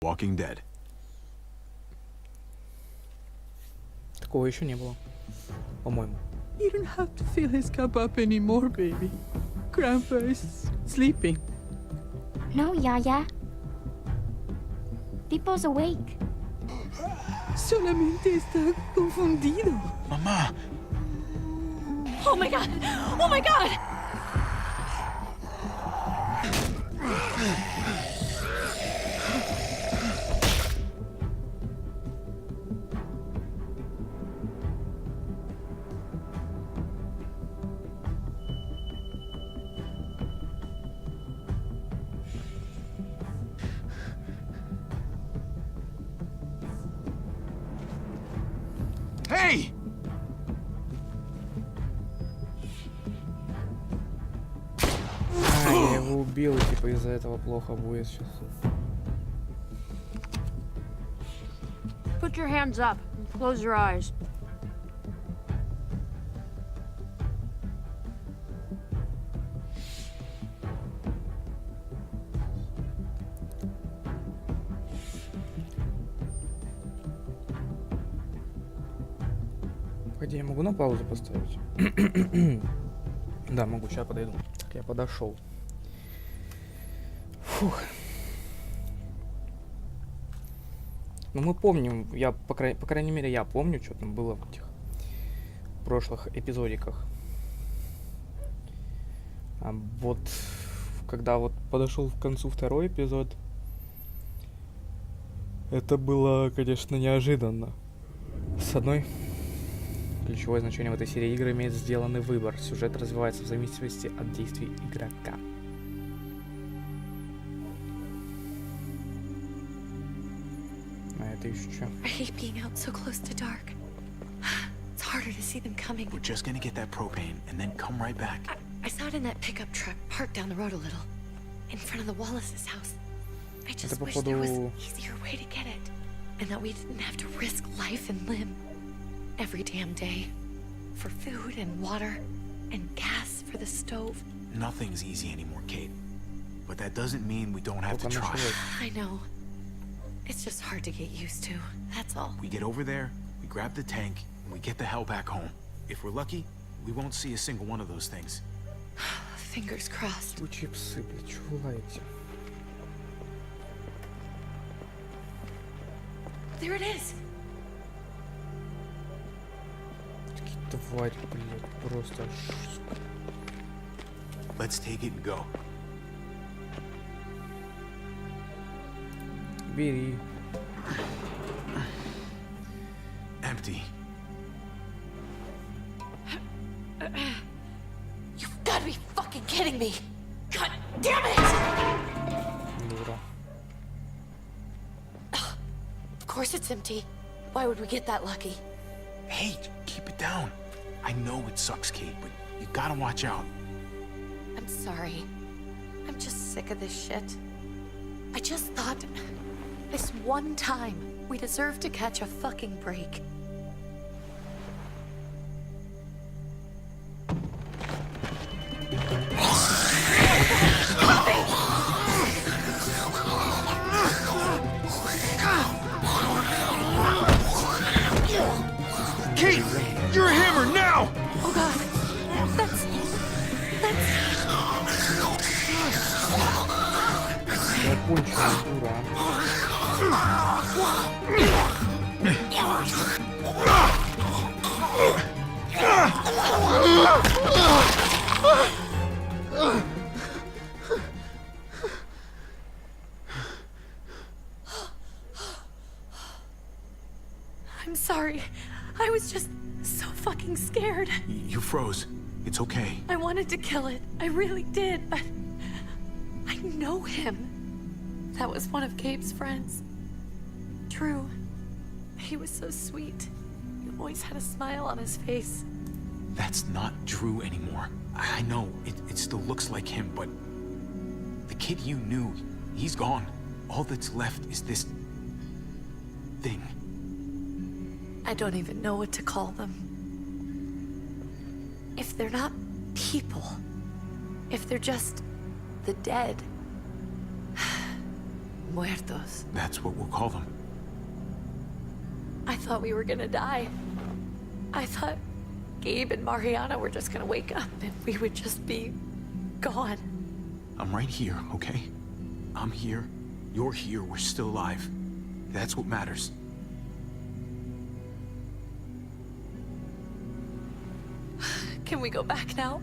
Walking Dead. Такого еще не было, по-моему. You don't have to fill his cup up anymore, baby. Grandpa is sleeping. No, Yaya. Pipo's awake. Solamente está confundido. Mamá! Oh my god! Oh my god! Hey! Я его убил, и типа из-за этого плохо будет сейчас. Put your hands up and close your eyes. Погоди, я могу на паузу поставить? Да, могу, сейчас подойду. Так, я подошел. Фух. Ну, мы помним, я, по крайней мере, я помню, что там было в этих прошлых эпизодиках. А вот, когда вот подошел к концу второй эпизод, это было, конечно, неожиданно. С одной... Ключевое значение в этой серии игры имеет сделанный выбор. Сюжет развивается в зависимости от действий игрока. А это еще что? I hate being out so close to dark. It's harder to see them coming. We're just gonna get that propane and then come right back. I saw it in that pickup truck parked down the road a little, in front of the Wallace's house. I just wish there was an easier way to get it, and that we didn't have to risk life and limb every damn day for food and water and gas for the stove. Nothing's easy anymore, Kate. But that doesn't mean we don't have to try. I know. It's just hard to get used to, that's all. We get over there, we grab the tank, and we get the hell back home. If we're lucky, we won't see a single one of those things. Fingers crossed. Сучьи псы, блядь, чего вы лаете? There it is. Тварь, блядь, просто... Let's take it and go. Бери. Empty. You've got to be fucking kidding me. God damn it! Дура. Of course it's empty. Why would we get that lucky? Hey, keep it down. I know it sucks, Kate, but you gotta watch out. I'm sorry. I'm just sick of this shit. I just thought this one time we deserve to catch a fucking break. Kate, you're a hammer now! Oh god. That's... Я кончена, дура. I'm sorry. I was just so fucking scared. You froze. It's okay. I wanted to kill it. I really did, but I know him. That was one of Gabe's friends. Drew. He was so sweet. He always had a smile on his face. That's not Drew anymore. I know, it still looks like him, but... The kid you knew, he's gone. All that's left is this... thing. I don't even know what to call them. If they're not people, if they're just the dead, muertos. That's what we'll call them. I thought we were gonna die. I thought Gabe and Mariana were just gonna wake up and we would just be gone. I'm right here, okay? I'm here. You're here. We're still alive. That's what matters. Can we go back now?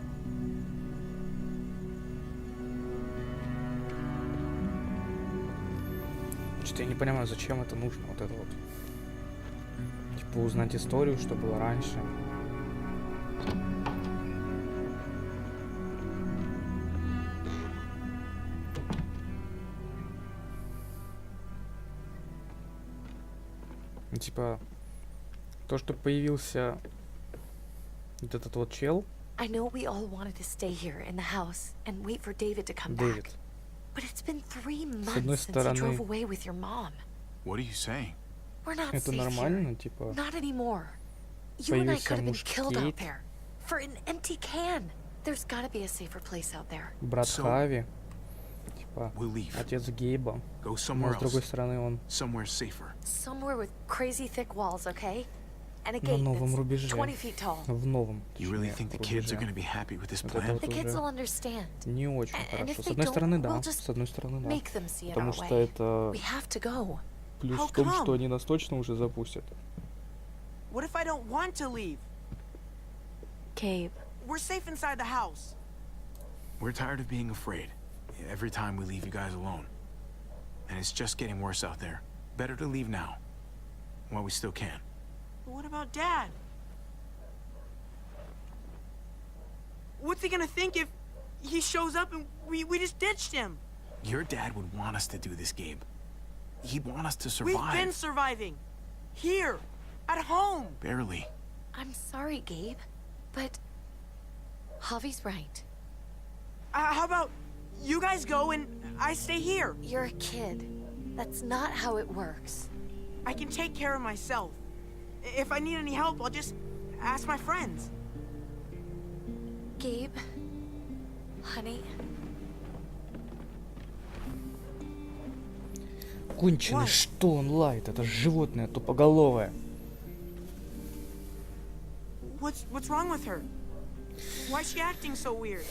Что-то я не понимаю, зачем это нужно, вот это вот. Типа узнать историю, что было раньше. Ну, типа, то, что появился вот этот вот чел, I know we all wanted to stay here in the house and wait for David to come Дэвид. back. But it's been 3 одной months since he drove стороны, away with your mom. What are you saying? We're not это safe нормально, here. типа, Not anymore. You and I появился could have been муж killed Кейт, out there. For an empty can. There's gotta be a safer place out there. брат So- Хави, типа, We'll leave. отец Гейба. Go Но somewhere с другой else. стороны, он Somewhere safer. Somewhere with crazy thick walls, okay? And a на gate новом that's Рубеже. 20 feet tall. В новом, You really точнее, think the kids are Рубеже. gonna be happy with this Вот это plan? вот The kids уже will understand. не очень And хорошо. if С they одной don't, стороны, we'll да. just С одной стороны, да. Make them see it Потому our что way. это We have to go. плюс How в том, come? что они нас точно уже запустят. What if I don't want to leave? Gabe. We're safe inside the house. We're tired of being afraid. Every time we leave you guys alone. And it's just getting worse out there. Better to leave now. While we still can. But what about Dad? What's he gonna think if he shows up and we just ditched him? Your dad would want us to do this, Gabe. He'd want us to We've survive. been surviving. Here. At home. Barely. I'm sorry, Gabe, but Javi's right. How about you guys go and I stay here? You're a kid. That's not how it works. I can take care of myself. If I need any help, I'll just ask my friends. Gabe, honey, Конченый, What? что он лает? Это животное тупоголовое. What's wrong with her? Why is she acting so weird?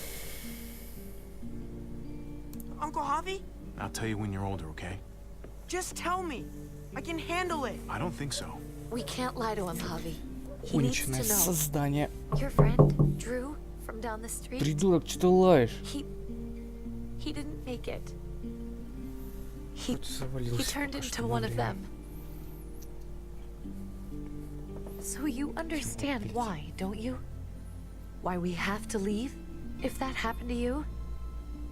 Uncle Javi? I'll tell you when you're older, okay? Just tell me. I can handle it. I don't think so. we can't lie to him, Javi. He needs to Конченое know. создание. Your friend, Drew, from down the street, Придурок, что ты лаешь? he didn't make it. He Хоть завалился He turned пока into что, one of блин. them. So you understand why, don't you? Why we have to leave? If that happened to you,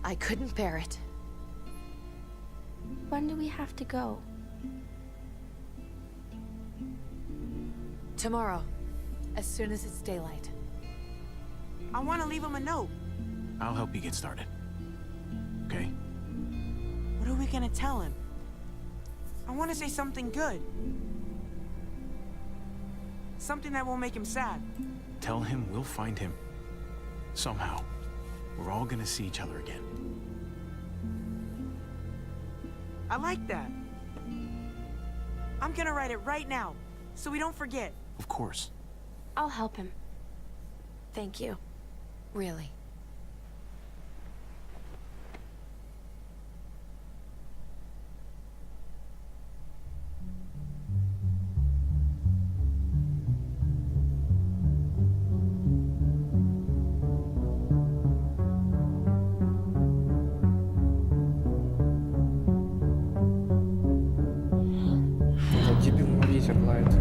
I couldn't bear it. When do we have to go? Tomorrow, as soon as it's daylight. I want to leave him a note. I'll help you get started. Okay? What are we gonna tell him? I want to say something good. Something that won't make him sad. Tell him we'll find him. Somehow. We're all gonna see each other again. I like that. I'm gonna write it right now, so we don't forget. Of course. I'll help him. Thank you. Really. Вот дебил на ветер лает. Понял.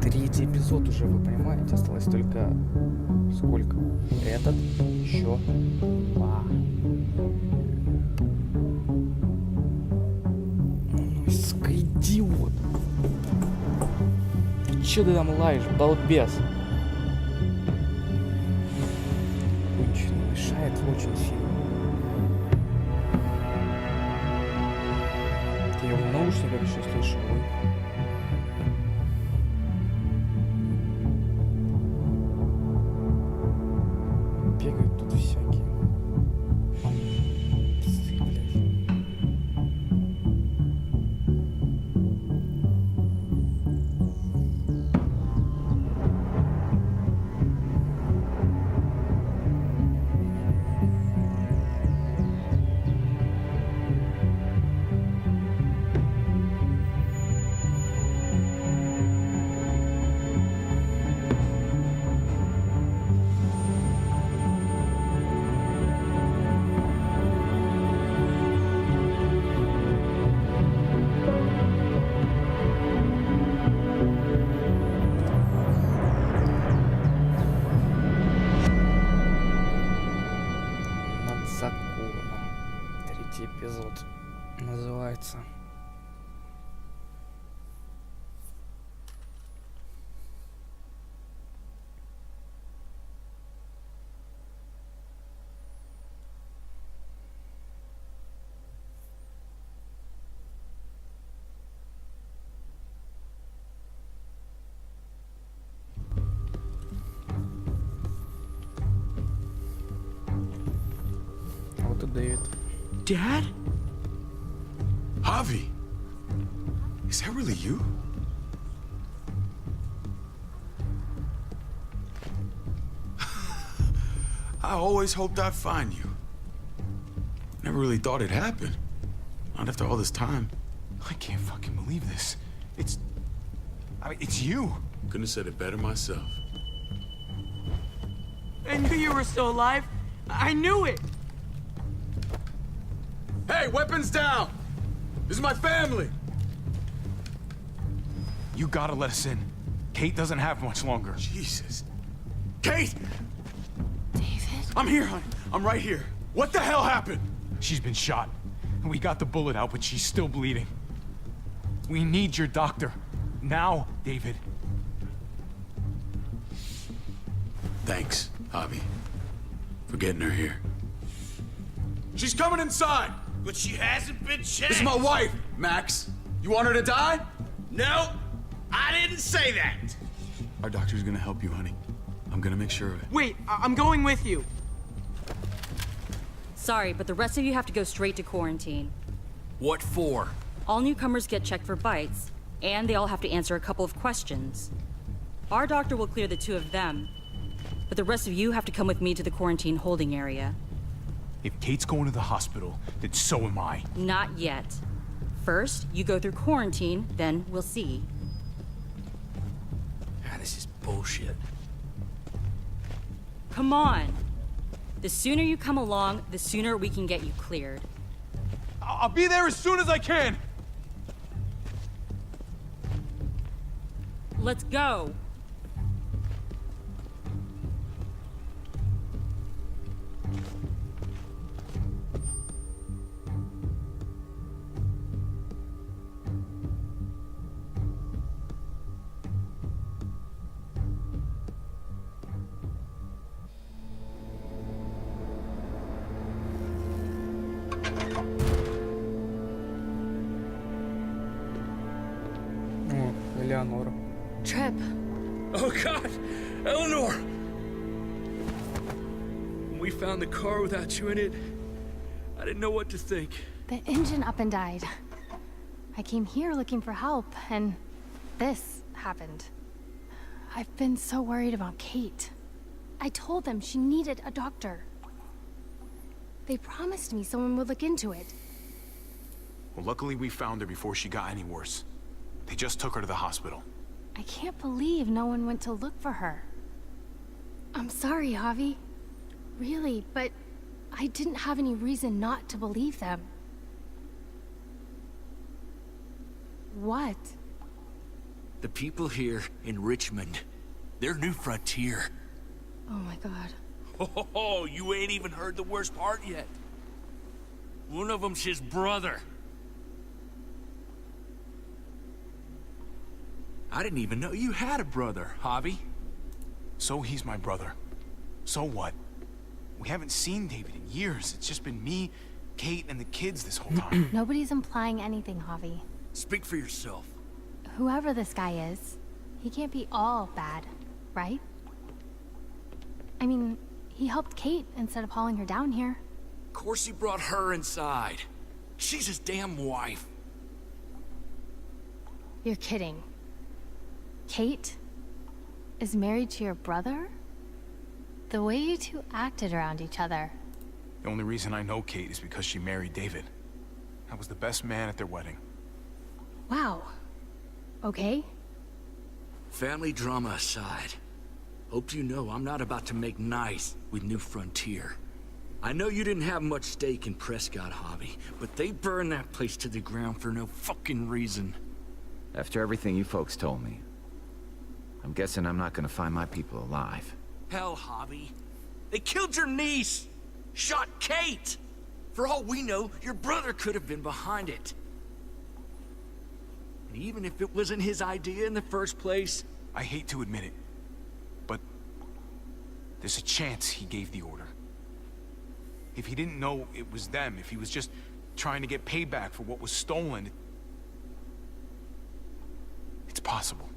Третий эпизод уже, вы понимаете? Осталось только... Сколько? Этот, еще два. Ну, сука, идиот. Че ты там лаешь, балбес? Конченый, мешает очень сильно. Я в наушниках еще слышу. Ой. Бегают тут всякие. Псы, блядь. называется. Вот и Дэвид. Dad? Javi! Is that really you? I always hoped I'd find you. Never really thought it'd happen. Not after all this time. I can't fucking believe this. It's you. Couldn't have said it better myself. I knew you were still alive. I knew it. Hey, weapons down! This is my family! You gotta let us in. Kate doesn't have much longer. Jesus. Kate! David? I'm here, honey. I'm right here. What the hell happened? She's been shot. We got the bullet out, but she's still bleeding. We need your doctor. Now, David. Thanks, Javi, for getting her here. She's coming inside! But she hasn't been checked. This is my wife, Max. You want her to die? No, I didn't say that. Our doctor's gonna help you, honey. I'm gonna make sure of it. Wait, I'm going with you. Sorry, but the rest of you have to go straight to quarantine. What for? All newcomers get checked for bites, and they all have to answer a couple of questions. Our doctor will clear the two of them, but the rest of you have to come with me to the quarantine holding area. If Kate's going to the hospital, then so am I. Not yet. First, you go through quarantine, then we'll see. This is bullshit. Come on. The sooner you come along, the sooner we can get you cleared. I'll be there as soon as I can! Let's go. О, Элеонора. Trip. Oh God, Eleanor! When we found the car without you in it, I didn't know what to think. The engine up and died. I came here looking for help, and this happened. I've been so worried about Kate. I told them she needed a doctor. They promised me someone would look into it. Well, luckily we found her before she got any worse. They just took her to the hospital. I can't believe no one went to look for her. I'm sorry, Javi. Really, but I didn't have any reason not to believe them. What? The people here in Richmond, they're New Frontier. Oh my god. Oh, you ain't even heard the worst part yet. One of them's his brother. I didn't even know you had a brother, Javi. So he's my brother. So what? We haven't seen David in years. It's just been me, Kate, and the kids this whole time. Nobody's implying anything, Javi. Speak for yourself. Whoever this guy is, he can't be all bad, right? I mean, he helped Kate instead of hauling her down here. Of course he brought her inside. She's his damn wife. You're kidding. Kate is married to your brother? The way you two acted around each other. The only reason I know Kate is because she married David. I was the best man at their wedding. Wow. Okay. Family drama aside, hope you know I'm not about to make nice with New Frontier. I know you didn't have much stake in Prescott, Javi, but they burned that place to the ground for no fucking reason. After everything you folks told me, I'm guessing I'm not gonna find my people alive. Hell, Javi. They killed your niece! Shot Kate! For all we know, your brother could have been behind it. And even if it wasn't his idea in the first place... I hate to admit it, but there's a chance he gave the order. If he didn't know it was them, if he was just trying to get payback for what was stolen, it's possible.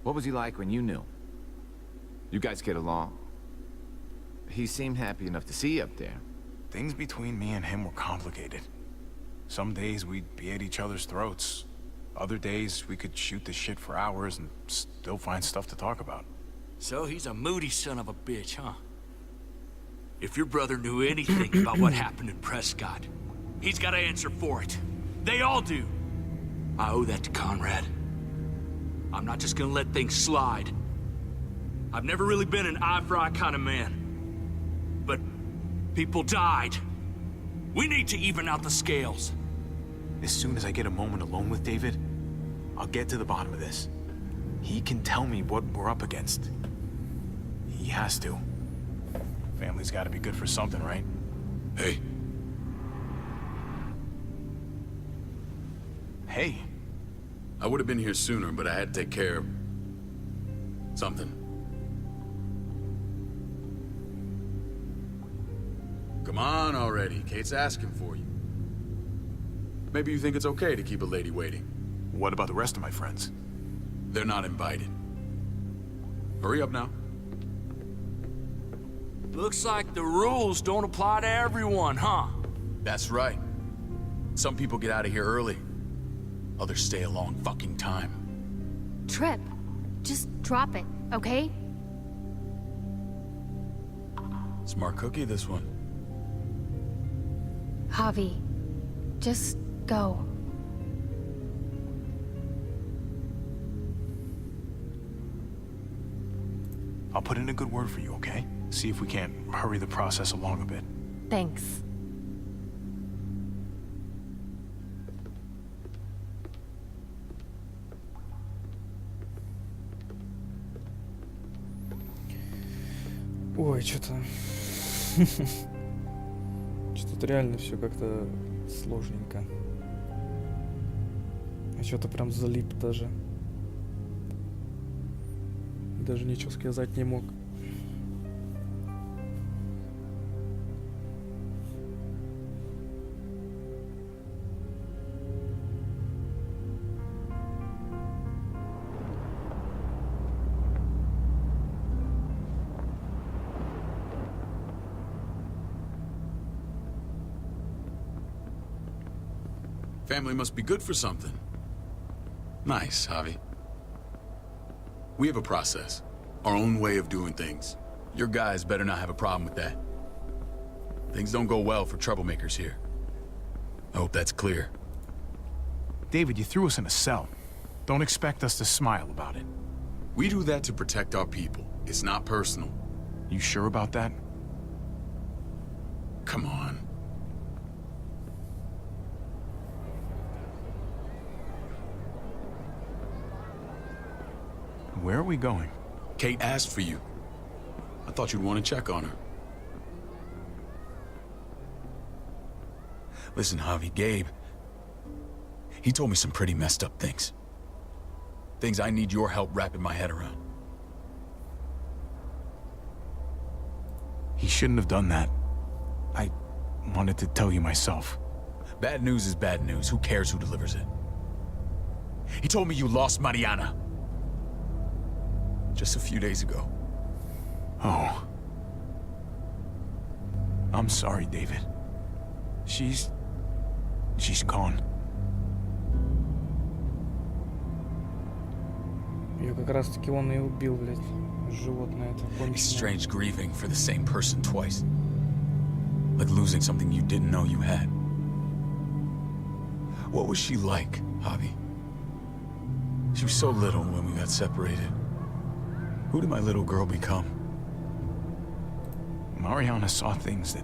What was he like when you knew? You guys get along? He seemed happy enough to see you up there. Things between me and him were complicated. Some days we'd be at each other's throats. Other days we could shoot the shit for hours and still find stuff to talk about. So he's a moody son of a bitch, huh? If your brother knew anything about what happened in Prescott, he's got to answer for it. They all do. I owe that to Conrad. I'm not just gonna let things slide. I've never really been an eye-for-eye kind of man. But people died. We need to even out the scales. As soon as I get a moment alone with David, I'll get to the bottom of this. He can tell me what we're up against. He has to. Family's gotta be good for something, right? Hey. Hey. I would have been here sooner, but I had to take care of... something. Come on already. Kate's asking for you. Maybe you think it's okay to keep a lady waiting. What about the rest of my friends? They're not invited. Hurry up now. Looks like the rules don't apply to everyone, huh? That's right. Some people get out of here early. Others stay a long fucking time. Trip, just drop it, okay? Smart cookie, this one. Javi, just go. I'll put in a good word for you, okay? See if we can't hurry the process along a bit. Thanks. Ой, что-то... Что-то реально все как-то сложненько. Я что-то прям залип даже. Даже ничего сказать не мог. Family must be good for something. Nice, Javi. We have a process. Our own way of doing things. Your guys better not have a problem with that. Things don't go well for troublemakers here. I hope that's clear. David, you threw us in a cell. Don't expect us to smile about it. We do that to protect our people. It's not personal. You sure about that? Come on. Where are we going? Kate asked for you. I thought you'd want to check on her. Listen, Javi, Gabe... he told me some pretty messed up things. Things I need your help wrapping my head around. He shouldn't have done that. I wanted to tell you myself. Bad news is bad news. Who cares who delivers it? He told me you lost Mariana. Just a few days ago. Oh. I'm sorry, David. She's gone. Ее как раз таки он и убил, блядь. Животное это It's конченое. strange grieving for the same person twice. Like losing something you didn't know you had. What was she like, Javi? She was so little when we got separated. Who did my little girl become? Mariana saw things that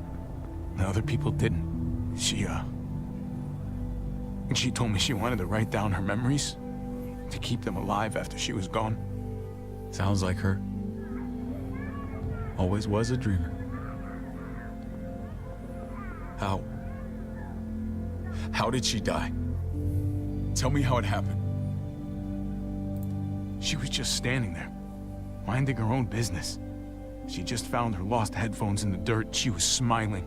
other people didn't. She told me she wanted to write down her memories to keep them alive after she was gone. Sounds like her. Always was a dreamer. How did she die? Tell me how it happened. She was just standing there, minding her own business. She just found her lost headphones in the dirt. She was smiling.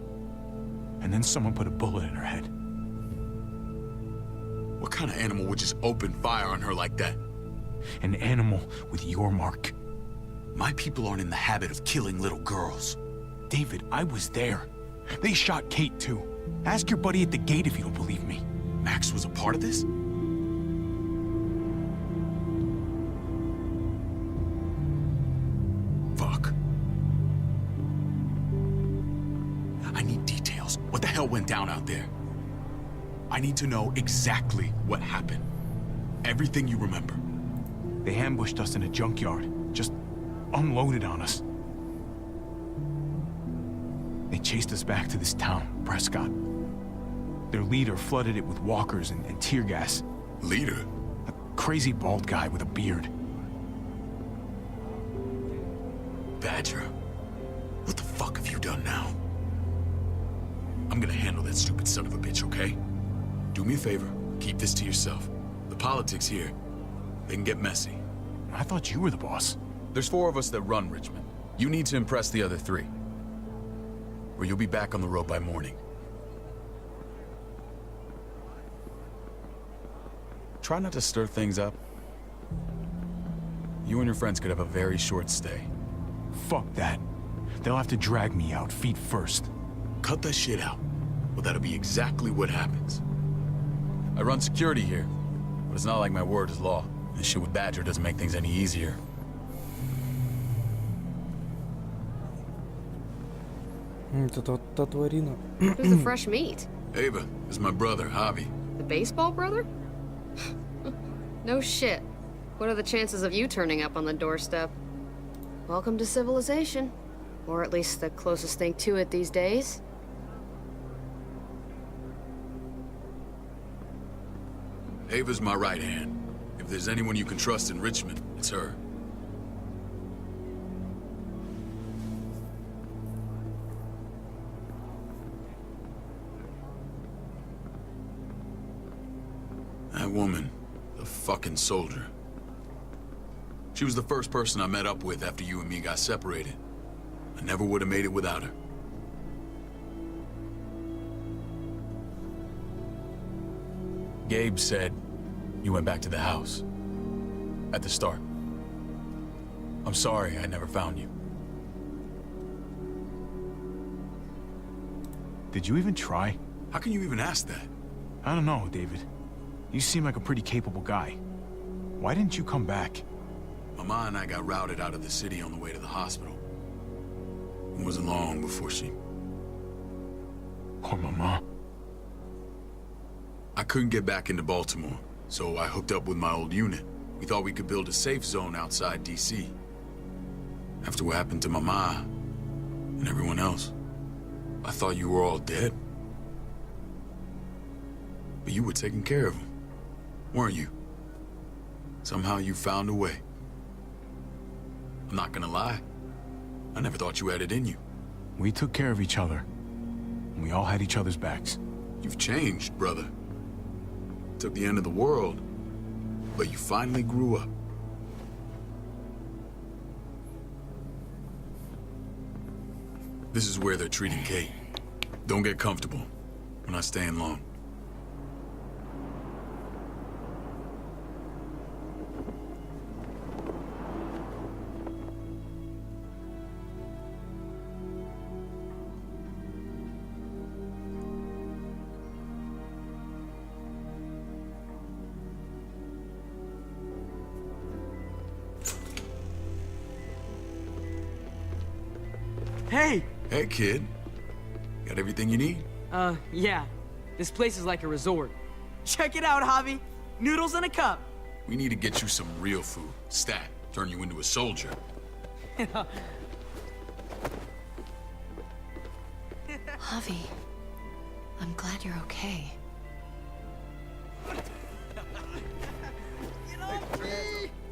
And then someone put a bullet in her head. What kind of animal would just open fire on her like that? An animal with your mark. My people aren't in the habit of killing little girls. David, I was there. They shot Kate too. Ask your buddy at the gate if you don't believe me. Max was a part of this? Fuck. I need details. What the hell went down out there? I need to know exactly what happened. Everything you remember. They ambushed us in a junkyard. Just unloaded on us. They chased us back to this town, Prescott. Their leader flooded it with walkers and tear gas. Leader? A crazy bald guy with a beard. Badger, what the fuck have you done now? I'm gonna handle that stupid son of a bitch, okay? Do me a favor, keep this to yourself. The politics here, they can get messy. I thought you were the boss. There's 4 of us that run Richmond. You need to impress the other 3. Or you'll be back on the road by morning. Try not to stir things up. You and your friends could have a very short stay. Fuck that. They'll have to drag me out, feet first. Cut that shit out. Well, that'll be exactly what happens. I run security here, but it's not like my word is law. This shit with Badger doesn't make things any easier. Та тварина. Who's the fresh meat? Ava, this is my brother, Javi. The baseball brother? No shit. What are the chances of you turning up on the doorstep? Welcome to civilization. Or at least the closest thing to it these days. Ava's my right hand. If there's anyone you can trust in Richmond, it's her. That woman, the fucking soldier. She was the first person I met up with after you and me got separated. I never would have made it without her. Gabe said you went back to the house. At the start. I'm sorry I never found you. Did you even try? How can you even ask that? I don't know, David. You seem like a pretty capable guy. Why didn't you come back? Mama and I got routed out of the city on the way to the hospital. It wasn't long before she... Poor Mama. I couldn't get back into Baltimore, so I hooked up with my old unit. We thought we could build a safe zone outside D.C. After what happened to Mama and everyone else, I thought you were all dead. But you were taking care of them, weren't you? Somehow you found a way. I'm not gonna lie. I never thought you had it in you. We took care of each other. And we all had each other's backs. You've changed, brother. Took the end of the world, but you finally grew up. This is where they're treating Kate. Don't get comfortable. We're not staying long. Hey! Hey, kid. Got everything you need? Yeah. This place is like a resort. Check it out, Javi. Noodles in a cup. We need to get you some real food. Stat. Turn you into a soldier. Javi, I'm glad you're okay.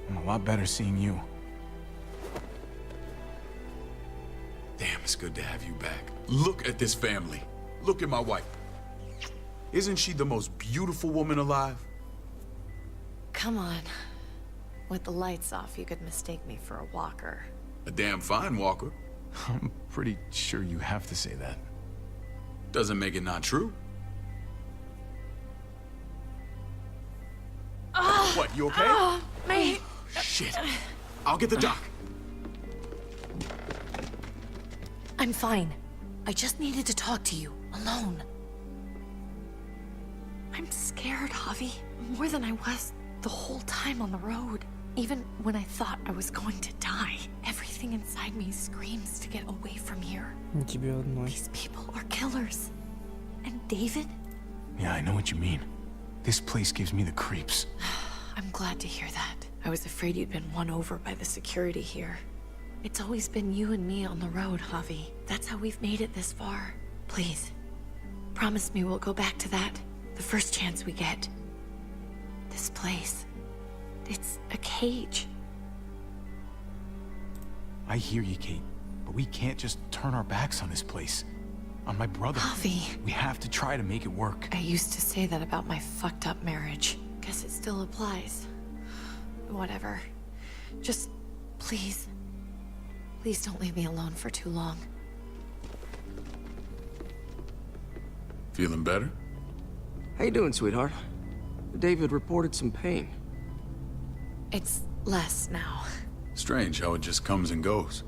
I'm a lot better seeing you. Damn, it's good to have you back. Look at this family. Look at my wife. Isn't she the most beautiful woman alive? Come on. With the lights off, you could mistake me for a walker. A damn fine walker. I'm pretty sure you have to say that. Doesn't make it not true. What, you okay? Mate! Shit. I'll get the doc. I'm fine. I just needed to talk to you, alone. I'm scared, Javi. More than I was the whole time on the road. Even when I thought I was going to die, everything inside me screams to get away from here. Тебе одной. These people are killers. And David? Yeah, I know what you mean. This place gives me the creeps. I'm glad to hear that. I was afraid you'd been won over by the security here. It's always been you and me on the road, Javi. That's how we've made it this far. Please, promise me we'll go back to that the first chance we get. This place, it's a cage. I hear you, Kate, but we can't just turn our backs on this place. On my brother. Javi. We have to try to make it work. I used to say that about my fucked up marriage. Guess it still applies. Whatever. Just, please. Please don't leave me alone for too long. Feeling better? How you doing, sweetheart? David reported some pain. It's less now. Strange how it just comes and goes.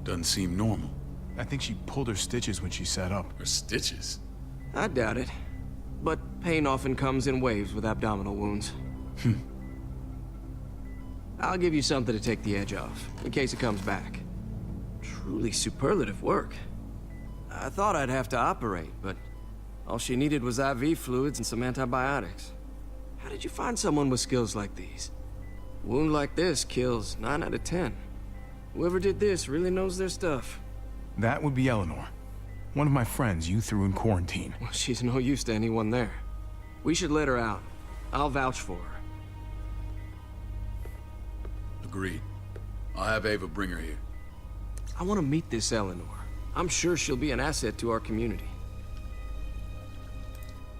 Doesn't seem normal. I think she pulled her stitches when she sat up. Her stitches? I doubt it. But pain often comes in waves with abdominal wounds. I'll give you something to take the edge off, in case it comes back. Truly superlative work. I thought I'd have to operate, but all she needed was IV fluids and some antibiotics. How did you find someone with skills like these? A wound like this kills 9 out of 10. Whoever did this really knows their stuff. That would be Eleanor. One of my friends you threw in quarantine. Well, she's no use to anyone there. We should let her out. I'll vouch for her. Agreed. I'll have Ava bring her here. I want to meet this Eleanor. I'm sure she'll be an asset to our community.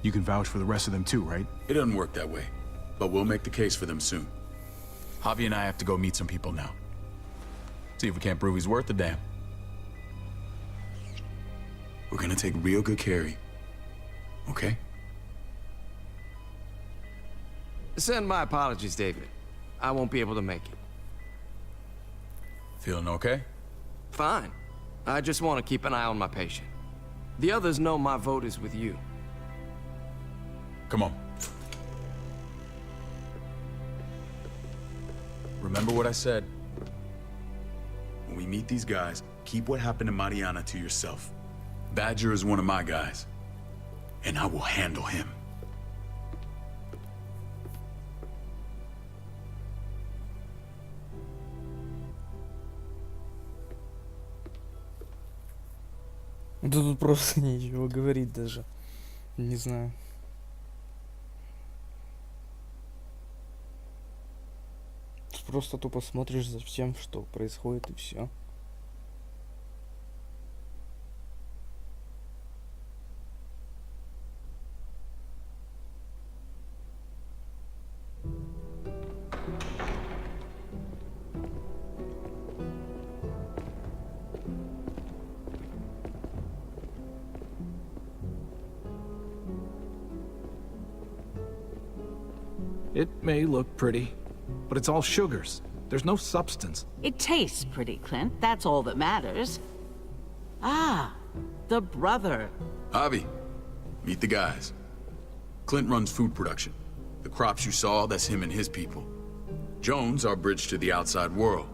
You can vouch for the rest of them too, right? It doesn't work that way, but we'll make the case for them soon. Javi and I have to go meet some people now. See if we can't prove he's worth a damn. We're gonna take real good care of you. Okay? Send my apologies, David. I won't be able to make it. Feeling okay? Fine. I just want to keep an eye on my patient. The others know my vote is with you. Come on. Remember what I said. When we meet these guys, keep what happened to Mariana to yourself. Badger is one of my guys, and I will handle him. Да тут просто нечего говорить даже. Не знаю. Просто тупо смотришь за всем, что происходит, и все. It may look pretty, but it's all sugars. There's no substance. It tastes pretty, Clint. That's all that matters. Ah, the brother. Javi, meet the guys. Clint runs food production. The crops you saw, that's him and his people. Jones, our bridge to the outside world.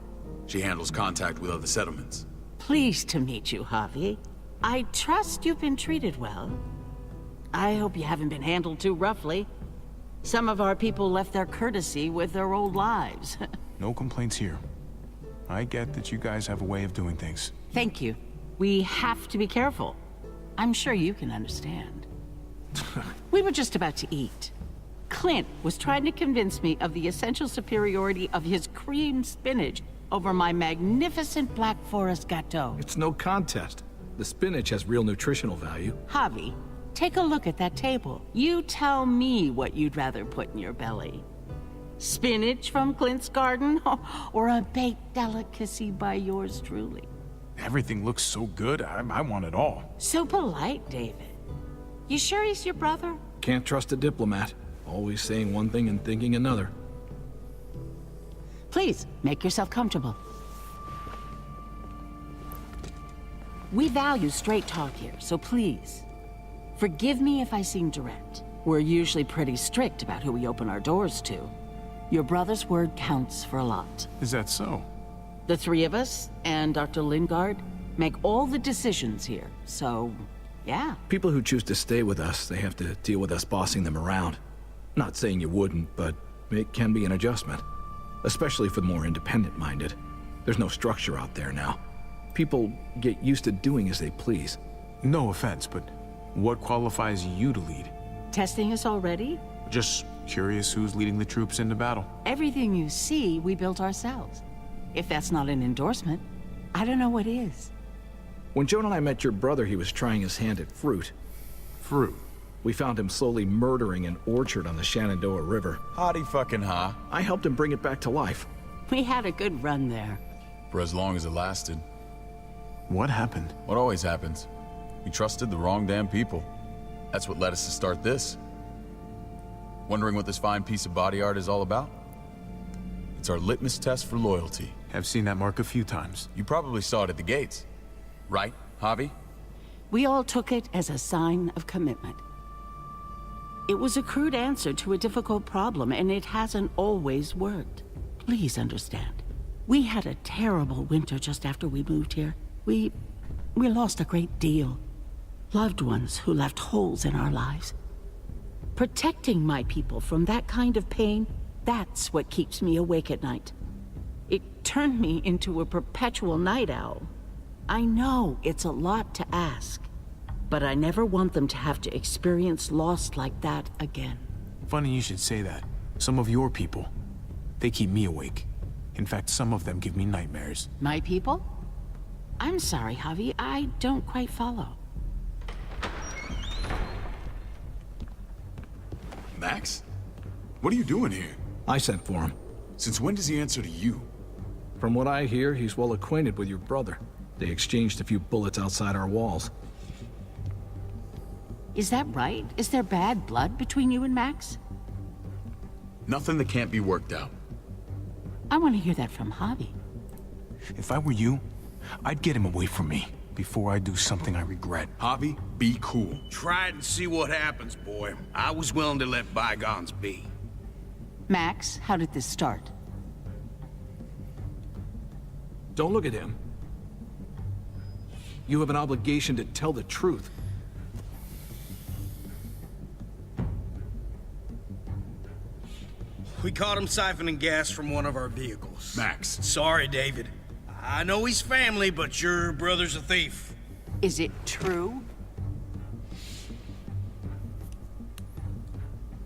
She handles contact with other settlements. Pleased to meet you, Javi. I trust you've been treated well. I hope you haven't been handled too roughly. Some of our people left their courtesy with their old lives. No complaints here. I get that you guys have a way of doing things. Thank you. We have to be careful. I'm sure you can understand. We were just about to eat. Clint was trying to convince me of the essential superiority of his creamed spinach over my magnificent Black Forest gâteau. It's no contest. The spinach has real nutritional value. Javi, take a look at that table. You tell me what you'd rather put in your belly. Spinach from Clint's garden, or a baked delicacy by yours truly? Everything looks so good, I want it all. So polite, David. You sure he's your brother? Can't trust a diplomat. Always saying one thing and thinking another. Please, make yourself comfortable. We value straight talk here, so please, forgive me if I seem direct. We're usually pretty strict about who we open our doors to. Your brother's word counts for a lot. Is that so? The three of us, and Dr. Lingard, make all the decisions here, so, yeah. People who choose to stay with us, they have to deal with us bossing them around. Not saying you wouldn't, but it can be an adjustment. Especially for the more independent-minded. There's no structure out there now. People get used to doing as they please. No offense, but what qualifies you to lead? Testing us already? Just curious who's leading the troops into battle. Everything you see, we built ourselves. If that's not an endorsement, I don't know what is. When Joan and I met your brother, he was trying his hand at fruit. Fruit? We found him slowly murdering an orchard on the Shenandoah River. Howdy fucking ha. I helped him bring it back to life. We had a good run there. For as long as it lasted. What happened? What always happens. We trusted the wrong damn people. That's what led us to start this. Wondering what this fine piece of body art is all about? It's our litmus test for loyalty. I've seen that mark a few times. You probably saw it at the gates. Right, Javi? We all took it as a sign of commitment. It was a crude answer to a difficult problem, and it hasn't always worked. Please understand. We had a terrible winter just after we moved here. We lost a great deal. Loved ones who left holes in our lives. Protecting my people from that kind of pain, that's what keeps me awake at night. It turned me into a perpetual night owl. I know it's a lot to ask, but I never want them to have to experience loss like that again. Funny you should say that. Some of your people, they keep me awake. In fact, some of them give me nightmares. My people? I'm sorry, Javi, I don't quite follow. Max? What are you doing here? I sent for him. Since when does he answer to you? From what I hear, he's well acquainted with your brother. They exchanged a few bullets outside our walls. Is that right? Is there bad blood between you and Max? Nothing that can't be worked out. I want to hear that from Javi. If I were you, I'd get him away from me before I do something I regret. Javi, be cool. Try it and see what happens, boy. I was willing to let bygones be. Max, how did this start? Don't look at him. You have an obligation to tell the truth. We caught him siphoning gas from one of our vehicles. Max. Sorry, David. I know he's family, but your brother's a thief. Is it true?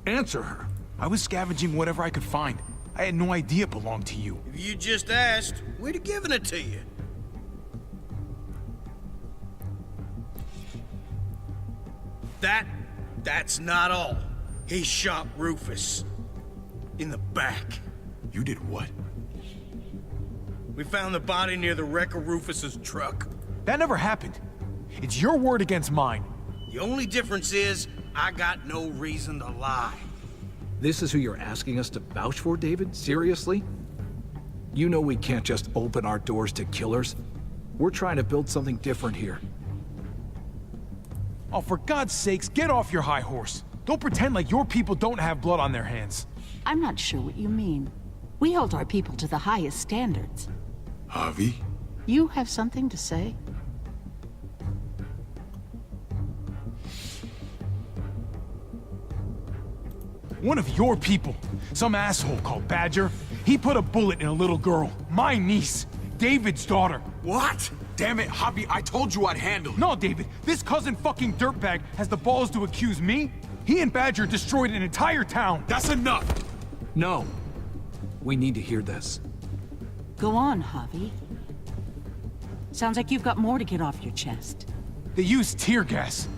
Answer her. I was scavenging whatever I could find. I had no idea it belonged to you. If you just asked, we'd have given it to you. That's not all. He shot Rufus. In the back. You did what? We found the body near the wreck of Rufus's truck. That never happened. It's your word against mine. The only difference is, I got no reason to lie. This is who you're asking us to vouch for, David? Seriously? You know we can't just open our doors to killers. We're trying to build something different here. Oh, for God's sakes, get off your high horse. Don't pretend like your people don't have blood on their hands. I'm not sure what you mean. We hold our people to the highest standards. Javi? You have something to say? One of your people, some asshole called Badger, he put a bullet in a little girl, my niece, David's daughter. What? Damn it, Javi, I told you I'd handle it. No, David, this cousin fucking dirtbag has the balls to accuse me? He and Badger destroyed an entire town. That's enough! No. We need to hear this. Go on, Javi. Sounds like you've got more to get off your chest. They used tear gas.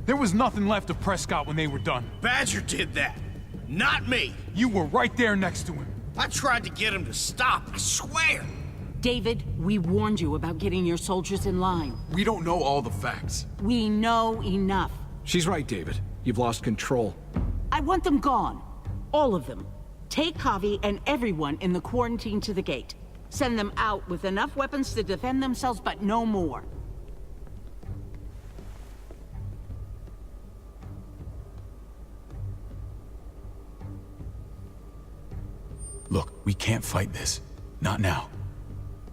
There was nothing left of Prescott when they were done. Badger did that. Not me. You were right there next to him. I tried to get him to stop, I swear. David, we warned you about getting your soldiers in line. We don't know all the facts. We know enough. She's right, David. You've lost control. I want them gone. All of them. Take Javi and everyone in the quarantine to the gate. Send them out with enough weapons to defend themselves, but no more. Look, we can't fight this. Not now.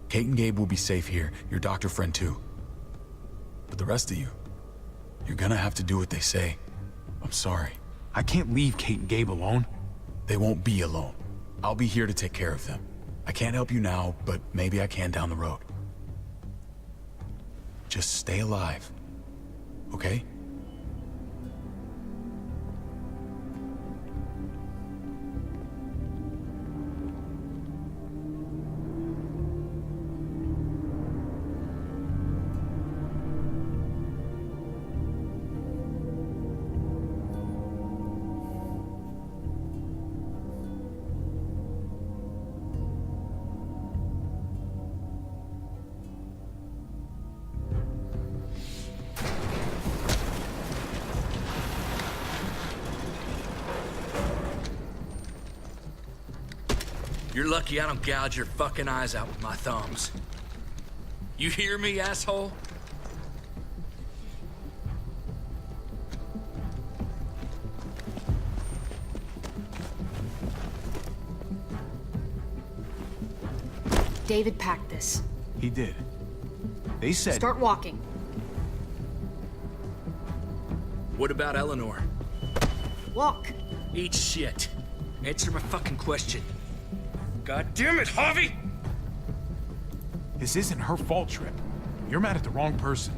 Kate and Gabe will be safe here, your doctor friend too. But the rest of you, you're gonna have to do what they say. I'm sorry. I can't leave Kate and Gabe alone. They won't be alone. I'll be here to take care of them. I can't help you now, but maybe I can down the road. Just stay alive, okay? You're lucky I don't gouge your fucking eyes out with my thumbs. You hear me, asshole? David packed this. He did. They said... Start walking. What about Eleanor? Walk. Eat shit. Answer my fucking question. God damn it, Javi! This isn't her fault, Trip. You're mad at the wrong person.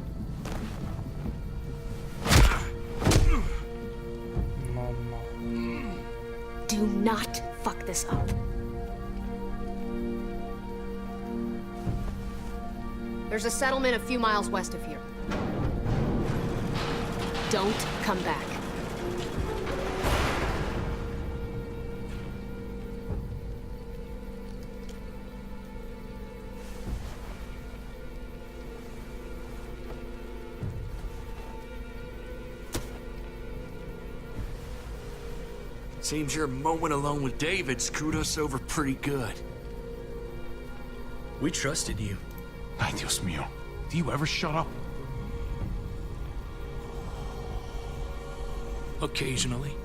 Do not fuck this up. There's a settlement a few miles west of here. Don't come back. Seems your moment alone with David screwed us over pretty good. We trusted you. Ay, Dios mío. Do you ever shut up? Occasionally.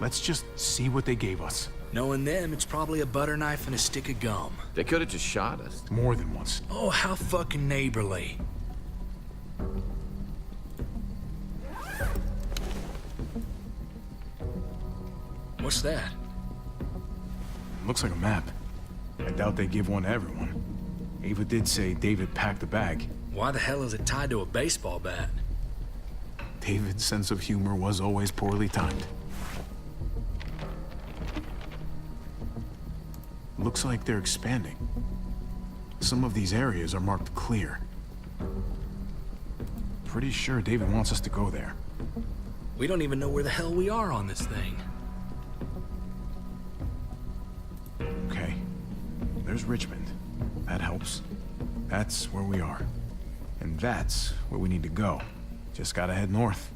Let's just see what they gave us. Knowing them, it's probably a butter knife and a stick of gum. They could have just shot us. More than once. Oh, how fucking neighborly. What's that? Looks like a map. I doubt they give one to everyone. Ava did say David packed the bag. Why the hell is it tied to a baseball bat? David's sense of humor was always poorly timed. Looks like they're expanding. Some of these areas are marked clear. Pretty sure David wants us to go there. We don't even know where the hell we are on this thing. Okay. There's Richmond. That helps. That's where we are. And that's where we need to go. Just gotta head north.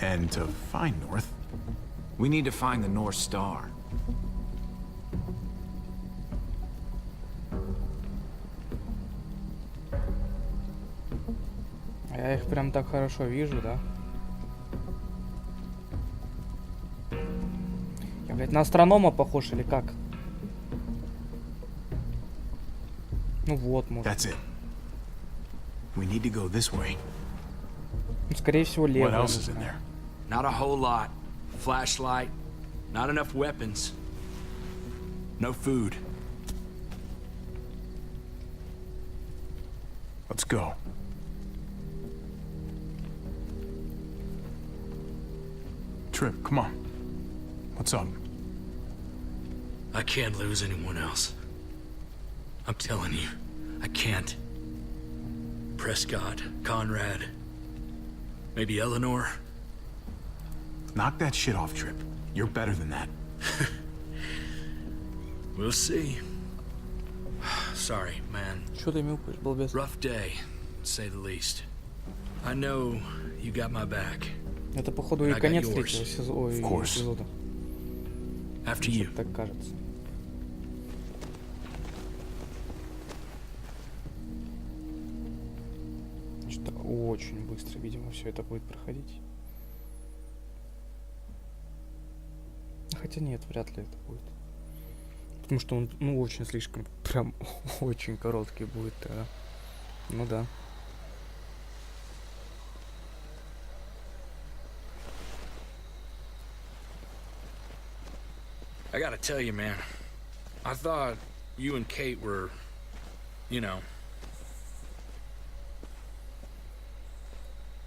And to find north... We need to find the North Star. Я их прям так хорошо вижу, да? Я, блядь, на астронома похож или как? Ну вот, может. That's it. We need to go this way. Ну, скорее всего, левый. What else is in there? Not a whole lot. Flashlight. Not enough weapons. No food. Let's go. Trip, come on. What's up? I can't lose anyone else. I'm telling you, I can't. Prescott, Conrad, maybe Eleanor. Knock that shit off, Trip. You're better than that. We'll see. Sorry, man. Rough day, to say the least. I know you got my back. Это, походу, и конец третьего эпизода. After you. Так кажется. Что очень быстро, видимо, все это будет проходить. Хотя нет, вряд ли это будет. Потому что он, ну, очень слишком, прям очень короткий будет. Ну да. I gotta tell you, man. I thought you and Kate were, you know...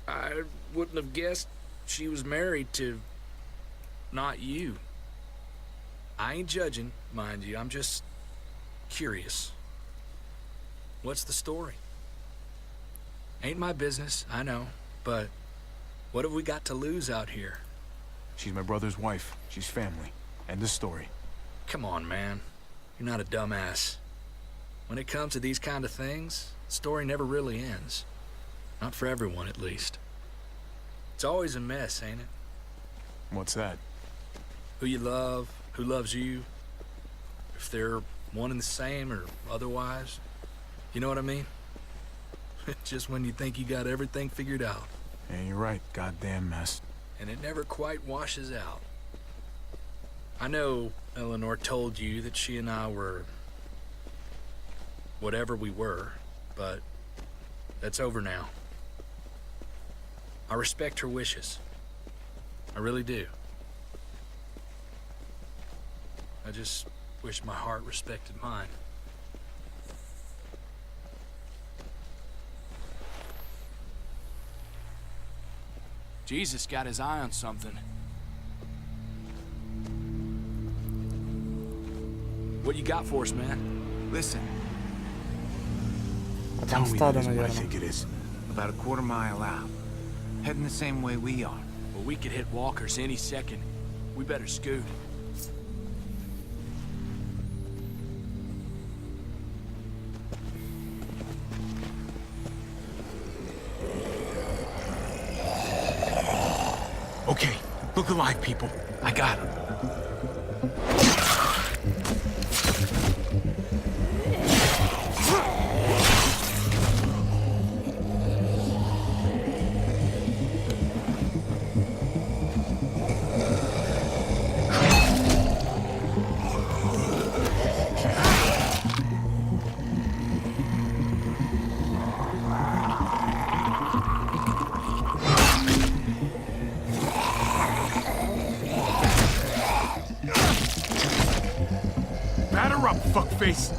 I wouldn't have guessed she was married to... not you. I ain't judging, mind you. I'm just... curious. What's the story? Ain't my business, I know. But what have we got to lose out here? She's my brother's wife. She's family. End of story. Come on, man. You're not a dumbass. When it comes to these kind of things, the story never really ends. Not for everyone, at least. It's always a mess, ain't it? What's that? Who you love, who loves you, if they're one and the same or otherwise. You know what I mean? Just when you think you got everything figured out. Yeah, you're right. Goddamn mess. And it never quite washes out. I know Eleanor told you that she and I were... whatever we were, but that's over now. I respect her wishes. I really do. I just wish my heart respected mine. Jesus got his eye on something. What you got for us, man? Listen. Tell me that isn't what I think it is. About a quarter-mile out. Heading the same way we are. Well, we could hit walkers any second. We better scoot. Okay, look alive, people. I got him. Fuckface.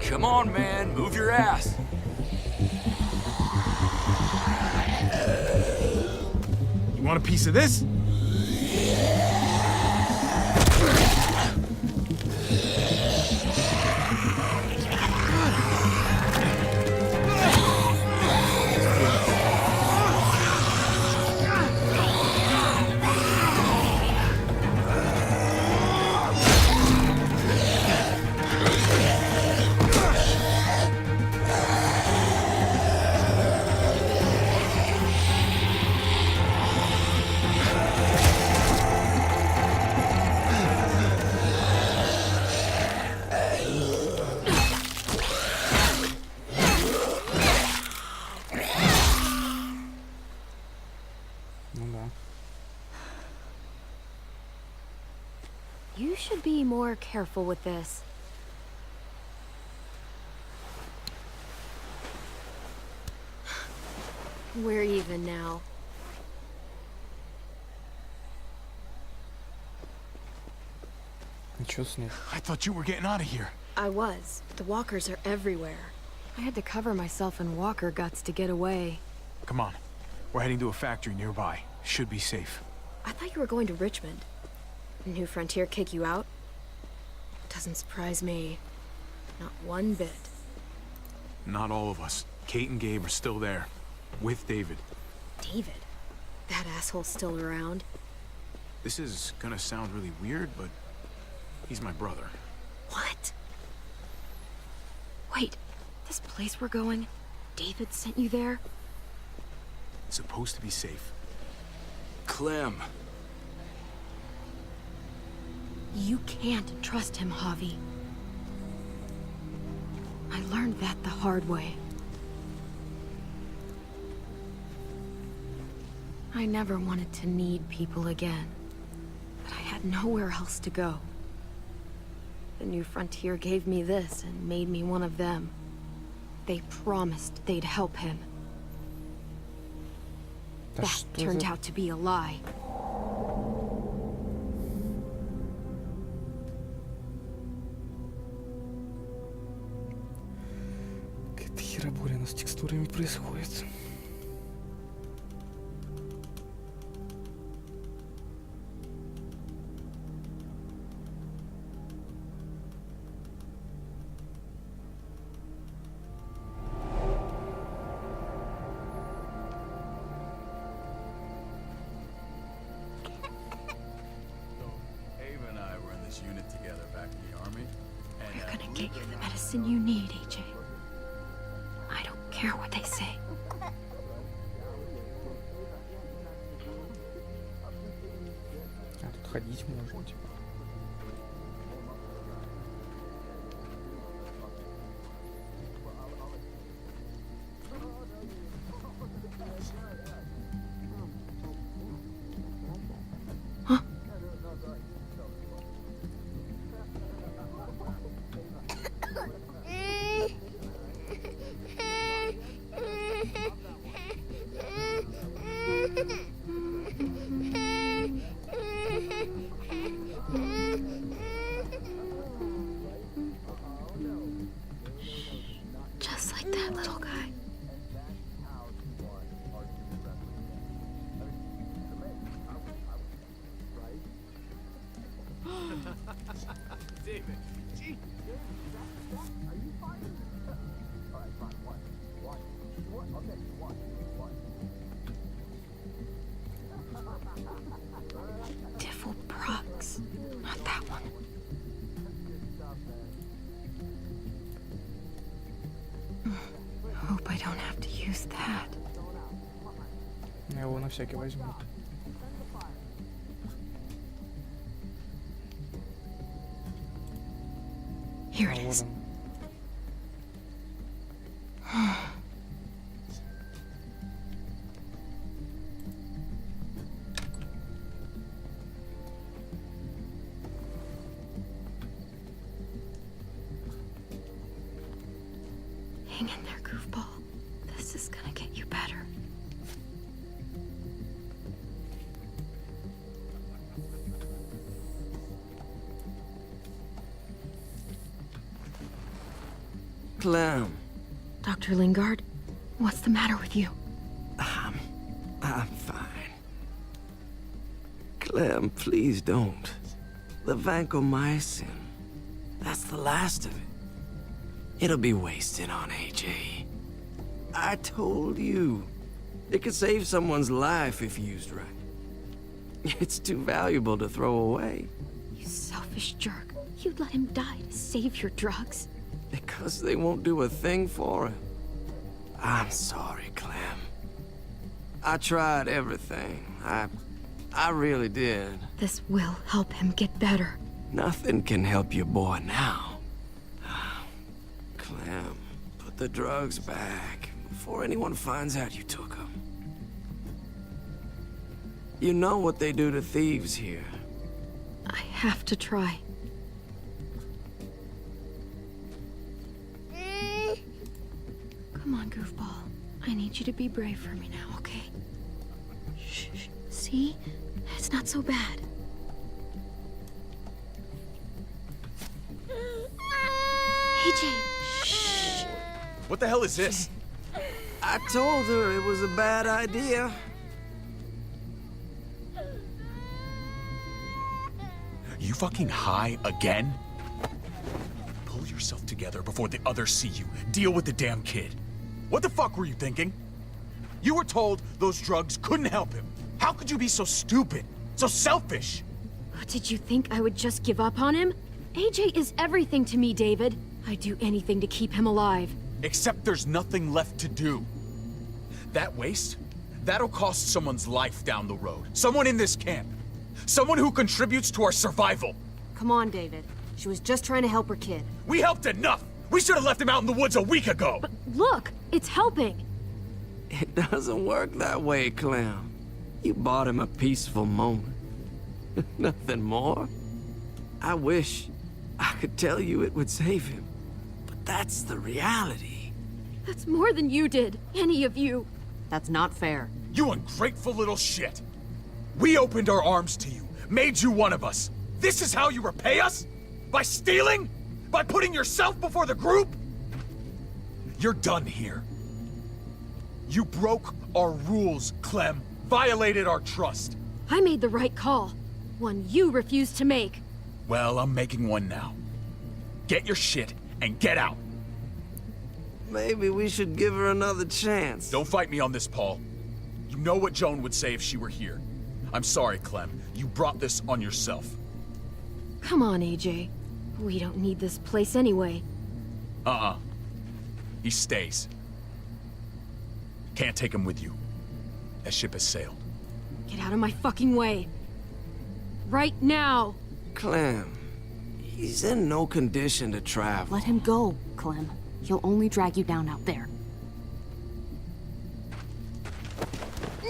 Come on, man. Move your ass. You want a piece of this? You should be more careful with this. We're even now. I thought you were getting out of here. I was. The walkers are everywhere. I had to cover myself in walker guts to get away. Come on. We're heading to a factory nearby. Should be safe. I thought you were going to Richmond. New Frontier kick you out? Doesn't surprise me. Not one bit. Not all of us. Kate and Gabe are still there. With David. David? That asshole's still around? This is gonna sound really weird, but he's my brother. What? Wait, this place we're going, David sent you there? It's supposed to be safe. Clem. You can't trust him, Javi. I learned that the hard way. I never wanted to need people again, but I had nowhere else to go. The New Frontier gave me this and made me one of them. They promised they'd help him. That turned out to be a lie. Какая-то хероборина с текстурами происходит. Unit together back in the army. We're gonna get you the medicine you need, AJ. I don't care what they say. А тут ходить можно, типа. Just like that little guy. David, gee. Diffel Prox. Not that one. Hope I don't have to use that. Я его на всякий возьму. Here it is. Hang in there, goofball. This is gonna get you better. Clem. Dr. Lingard, what's the matter with you? I'm fine. Clem, please don't. The vancomycin. That's the last of it. It'll be wasted on AJ. I told you. It could save someone's life if used right. It's too valuable to throw away. You selfish jerk. You'd let him die to save your drugs. Because they won't do a thing for him. I'm sorry, Clem. I tried everything. I really did. This will help him get better. Nothing can help your boy now. Clem, put the drugs back before anyone finds out you took them. You know what they do to thieves here. I have to try. Come on, goofball. I need you to be brave for me now, okay? Shh, shh. See? It's not so bad. AJ, shh. What the hell is this? I told her it was a bad idea. You fucking high again? Pull yourself together before the others see you. Deal with the damn kid. What the fuck were you thinking? You were told those drugs couldn't help him. How could you be so stupid? So selfish? Did you think I would just give up on him? AJ is everything to me, David. I'd do anything to keep him alive. Except there's nothing left to do. That waste, that'll cost someone's life down the road. Someone in this camp. Someone who contributes to our survival. Come on, David. She was just trying to help her kid. We helped enough! We should have left him out in the woods a week ago! But look, it's helping. It doesn't work that way, Clem. You bought him a peaceful moment. Nothing more. I wish I could tell you it would save him, but that's the reality. That's more than you did, any of you. That's not fair. You ungrateful little shit! We opened our arms to you, made you one of us. This is how you repay us? By stealing? By putting yourself before the group? You're done here. You broke our rules, Clem. Violated our trust. I made the right call. One you refused to make. Well, I'm making one now. Get your shit and get out. Maybe we should give her another chance. Don't fight me on this, Paul. You know what Joan would say if she were here. I'm sorry, Clem. You brought this on yourself. Come on, AJ. We don't need this place anyway. He stays. Can't take him with you. That ship has sailed. Get out of my fucking way. Right now. Clem, he's in no condition to travel. Let him go, Clem. He'll only drag you down out there.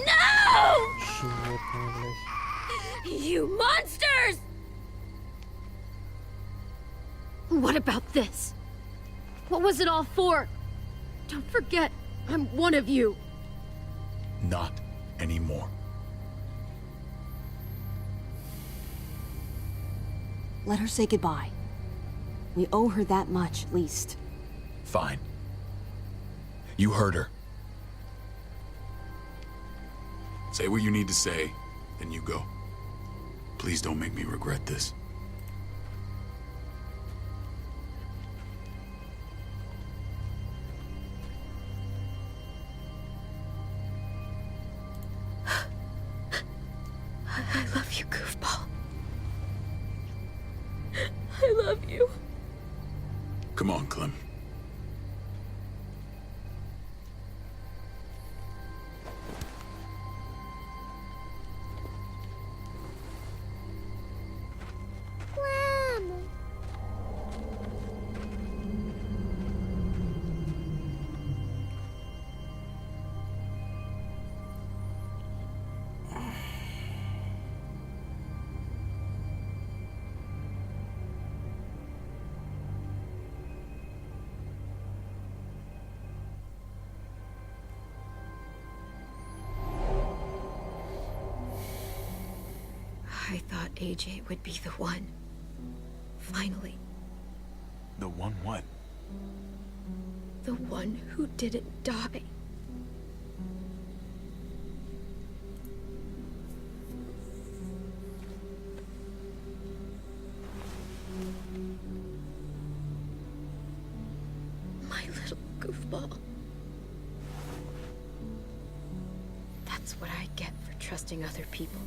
No! You monsters! What about this? What was it all for? Don't forget, I'm one of you. Not anymore. Let her say goodbye. We owe her that much, at least. Fine. You heard her. Say what you need to say, then you go. Please don't make me regret this. I love you, goofball. I love you. Come on, Clem. I thought AJ would be the one. Finally. The one what? The one who didn't die. My little goofball. That's what I get for trusting other people.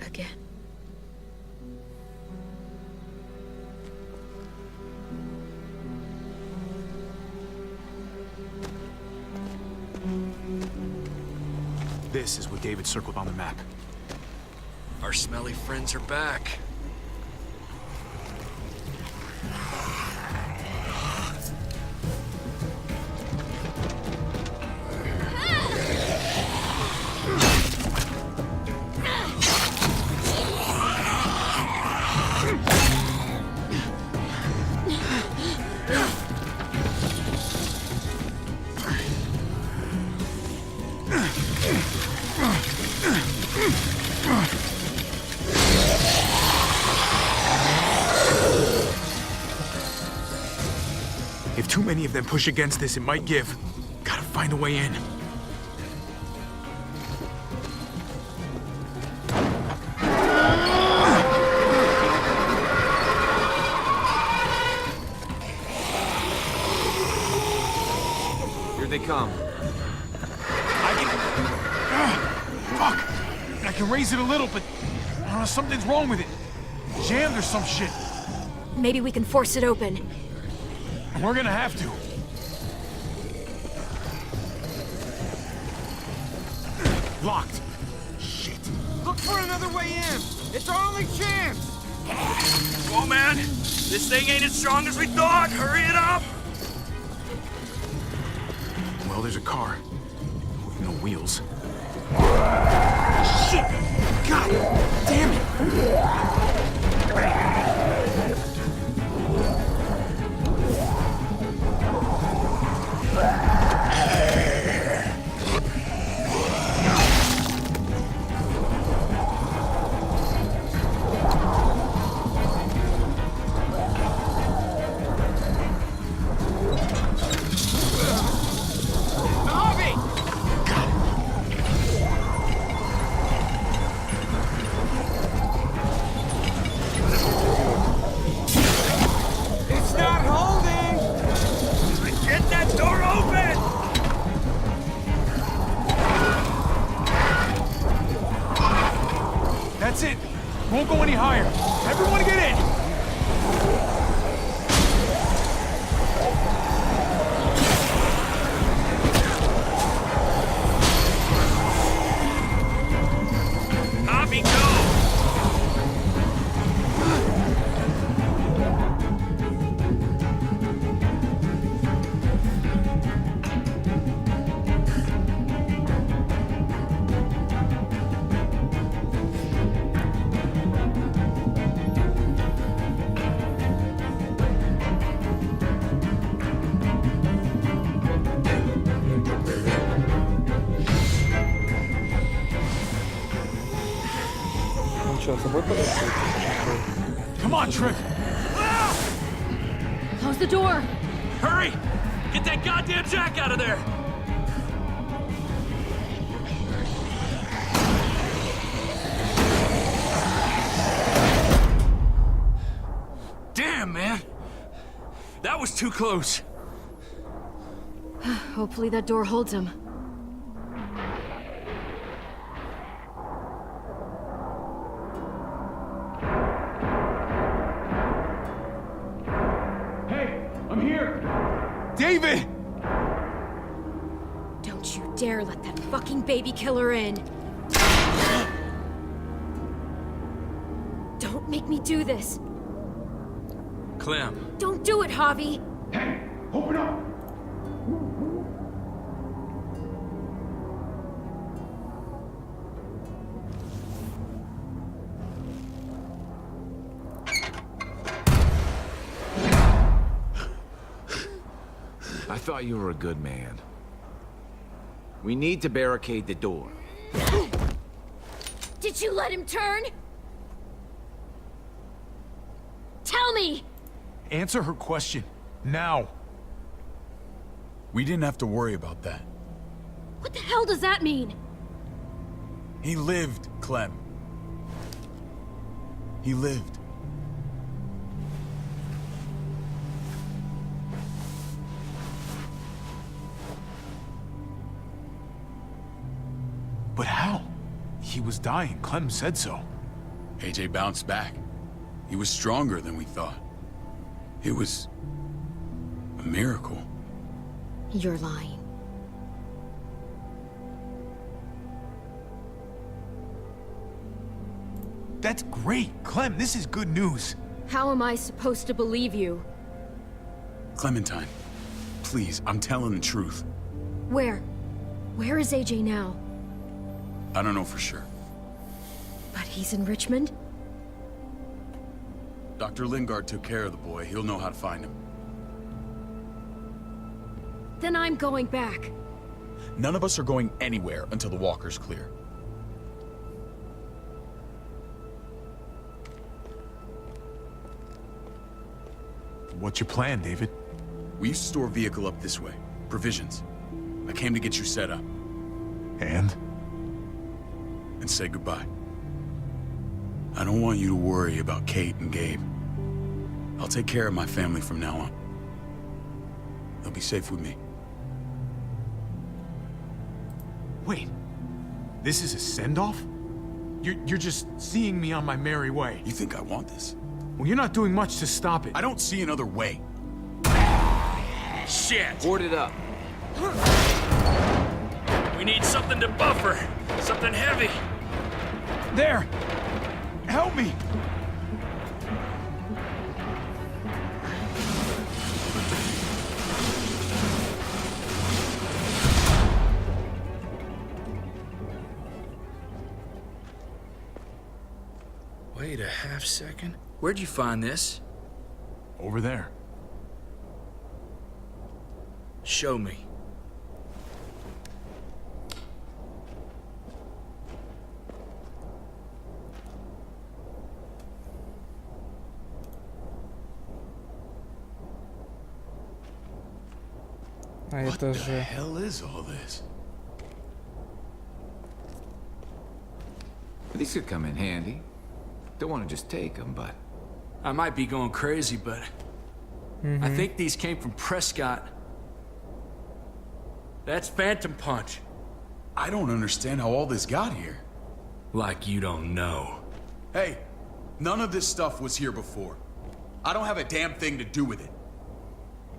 Again. This is what David circled on the map. Our smelly friends are back. If too many of them push against this, it might give. Gotta find a way in. Here they come. I can... fuck! I can raise it a little, but... something's wrong with it. Jammed or some shit. Maybe we can force it open. We're gonna have to. Locked. Shit. Look for another way in. It's our only chance. Come on, man. This thing ain't as strong as we thought. Hurry it up. Well, there's a car. With no wheels. Shit! God damn it! That's it. Won't go any higher. Everyone get in. Copy, go. Come on, Trick. Close the door. Hurry! Get that goddamn jack out of there! Damn, man! That was too close. Hopefully that door holds him. David! Don't you dare let that fucking baby killer in. Don't make me do this. Clem. Don't do it, Javi. Hey, open up! I thought you were a good man. We need to barricade the door. Did you let him turn? Tell me! Answer her question. Now. We didn't have to worry about that. What the hell does that mean? He lived, Clem. He lived. But how? He was dying. Clem said so. AJ bounced back. He was stronger than we thought. It was a miracle. You're lying. That's great. Clem, this is good news. How am I supposed to believe you? Clementine, please, I'm telling the truth. Where? Where is AJ now? I don't know for sure. But he's in Richmond? Dr. Lingard took care of the boy. He'll know how to find him. Then I'm going back. None of us are going anywhere until the walker's clear. What's your plan, David? We used to store a vehicle up this way. Provisions. I came to get you set up. And say goodbye. I don't want you to worry about Kate and Gabe. I'll take care of my family from now on. They'll be safe with me. Wait, this is a send-off? You're just seeing me on my merry way. You think I want this? Well, you're not doing much to stop it. I don't see another way. Shit! Board it up. We need something to buffer. Something heavy. There! Help me! Wait a half second. Where'd you find this? Over there. Show me. А What это the же... hell is all this? These could come in handy. Don't want to just take them, but... I might be going crazy, but... I think these came from Prescott. That's Phantom Punch. I don't understand how all this got here. Like you don't know. Hey, none of this stuff was here before. I don't have a damn thing to do with it.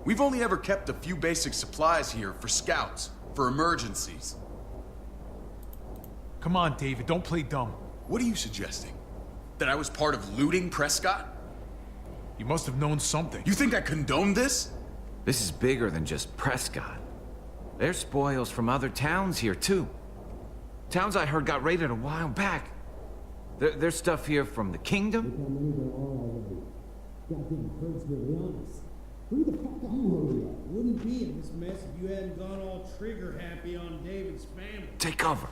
We've only ever kept a few basic supplies here for scouts, for emergencies. Come on, David, don't play dumb. What are you suggesting? That I was part of looting Prescott? You must have known something. You think I condoned this? This is bigger than just Prescott. There's spoils from other towns here, too. Towns I heard got raided a while back. There's stuff here from the Kingdom. Who the fuck are you? Wouldn't be in this mess if you hadn't gone all trigger happy on David's family. Take cover.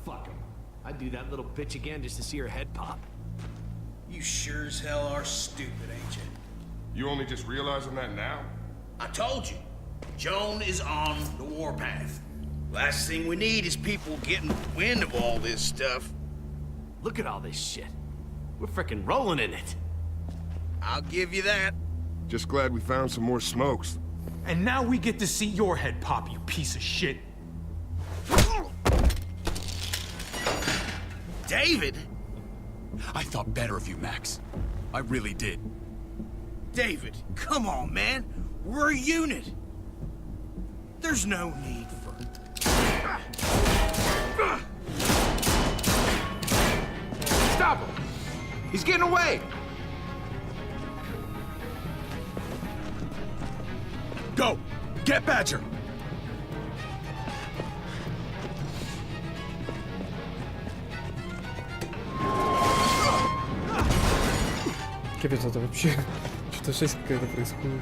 Fuck him. I'd do that little bitch again just to see her head pop. You sure as hell are stupid, ain't you? You only just realizing that now? I told you. Joan is on the warpath. Last thing we need is people getting wind of all this stuff. Look at all this shit. We're frickin' rolling in it. I'll give you that. Just glad we found some more smokes. And now we get to see your head pop, you piece of shit. David? I thought better of you, Max. I really did. David, come on, man. We're a unit. There's no need for... Stop him! He's getting away! Go! Get Badger! Капец, это вообще... Что-то жесть какая-то происходит.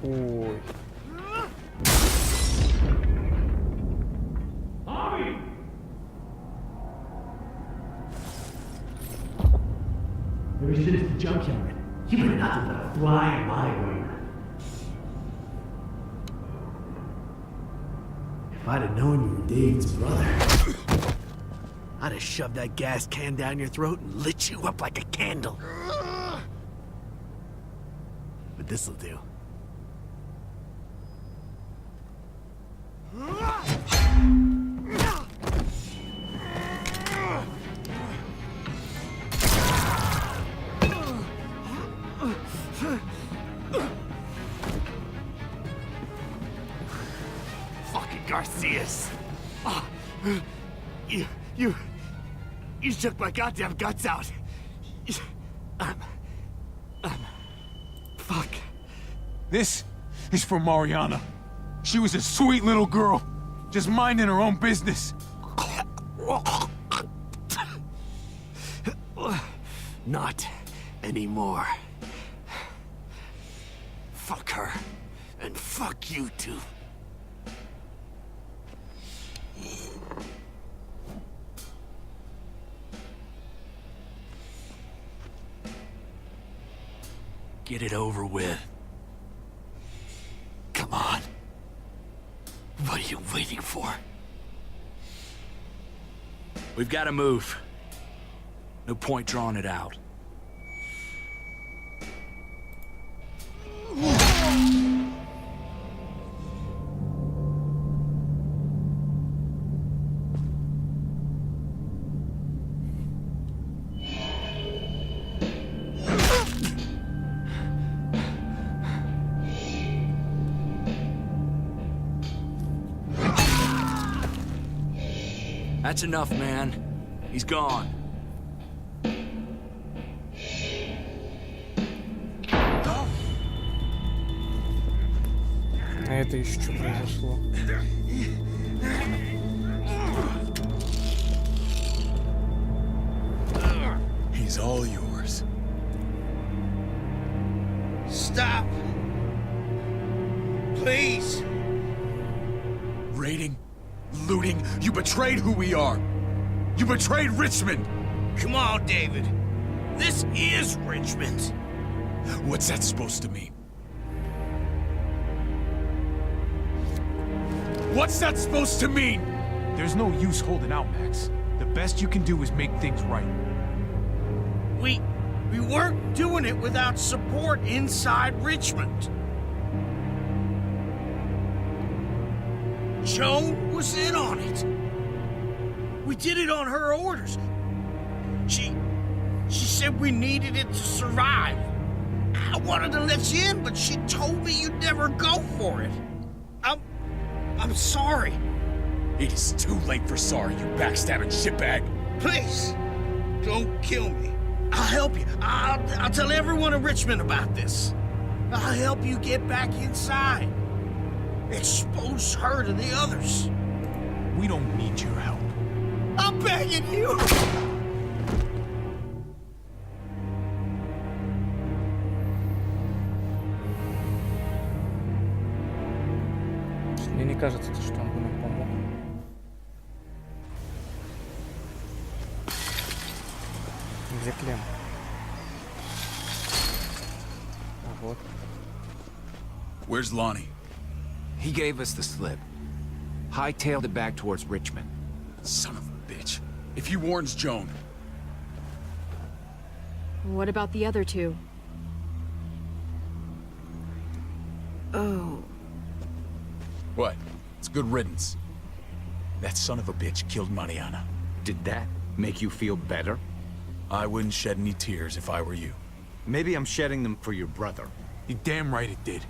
Ой. Ever since the junkyard, you've been nothing but a fly in my way. If I'd have known you were David's brother, I'd have shoved that gas can down your throat and lit you up like a candle. But this'll do. Fucking Garcias. Oh, you shook my goddamn guts out. Fuck. This is for Mariana. She was a sweet little girl. just minding her own business. Not anymore. Fuck her. And fuck you too. Get it over with. Come on. What are you waiting for? We've got to move. No point drawing it out. That's enough, man. He's gone. А это еще что произошло? He's all yours. Stop. Please. Raiding, looting, you betrayed who we are. You betrayed Richmond. Come on, David. This is Richmond. What's that supposed to mean? What's that supposed to mean? There's no use holding out, Max. The best you can do is make things right. We weren't doing it without support inside Richmond. Joan was in on it. We did it on her orders. She said we needed it to survive. I wanted to let you in, but she told me you'd never go for it. I'm sorry. It is too late for sorry, you backstabbing shitbag. Please, don't kill me. I'll help you. I'll tell everyone in Richmond about this. I'll help you get back inside. Expose her to the others. We don't need your help. I'm begging you. Мне не кажется, что он бы нам помог. Где Клем? А вот. Where's Lonnie? He gave us the slip. Hightailed it back towards Richmond. Son of a bitch. If he warns Joan... What about the other two? Oh. What? It's good riddance. That son of a bitch killed Mariana. Did that make you feel better? I wouldn't shed any tears if I were you. Maybe I'm shedding them for your brother. You're damn right it did.